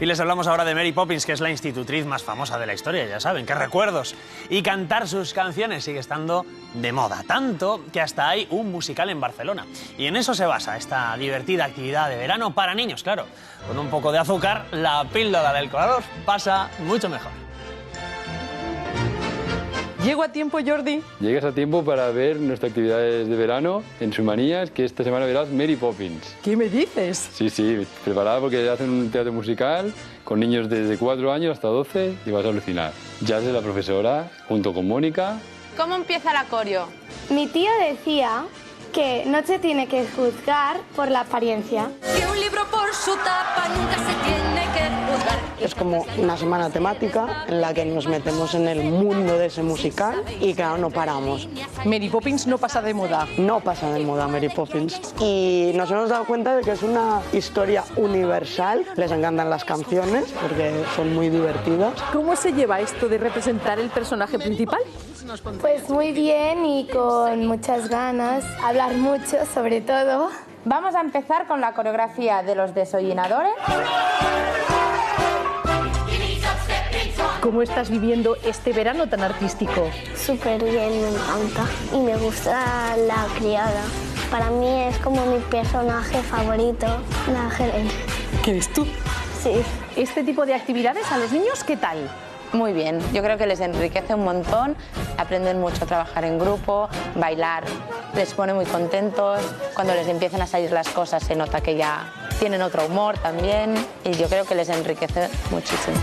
Y les hablamos ahora de Mary Poppins, que es la institutriz más famosa de la historia, ya saben, qué recuerdos. Y cantar sus canciones sigue estando de moda, tanto que hasta hay un musical en Barcelona. Y en eso se basa esta divertida actividad de verano para niños, claro. Con un poco de azúcar, la píldora del colador pasa mucho mejor. ¿Llego a tiempo, Jordi? Llegas a tiempo para ver nuestras actividades de verano en Sumanías, que esta semana verás Mary Poppins. ¿Qué me dices? Sí, preparada porque hacen un teatro musical con niños desde 4 años hasta 12 y vas a alucinar. Jazz es la profesora, junto con Mónica. ¿Cómo empieza la coreo? Mi tío decía que no se tiene que juzgar por la apariencia. Que un libro por su tapa nunca se tiene que juzgar. Es como una semana temática en la que nos metemos en el mundo de ese musical y claro, no paramos. Mary Poppins no pasa de moda. No pasa de moda Mary Poppins. Y nos hemos dado cuenta de que es una historia universal. Les encantan las canciones porque son muy divertidas. ¿Cómo se lleva esto de representar el personaje principal? Pues muy bien y con muchas ganas, hablar mucho sobre todo. Vamos a empezar con la coreografía de los desollinadores. ¿Cómo estás viviendo este verano tan artístico? Súper bien, me encanta. Y me gusta la criada. Para mí es como mi personaje favorito, la Helen. ¿Qué eres tú? Sí. Este tipo de actividades a los niños, ¿qué tal? Muy bien, yo creo que les enriquece un montón, aprenden mucho a trabajar en grupo, bailar, les pone muy contentos, cuando les empiezan a salir las cosas se nota que ya tienen otro humor también y yo creo que les enriquece muchísimo.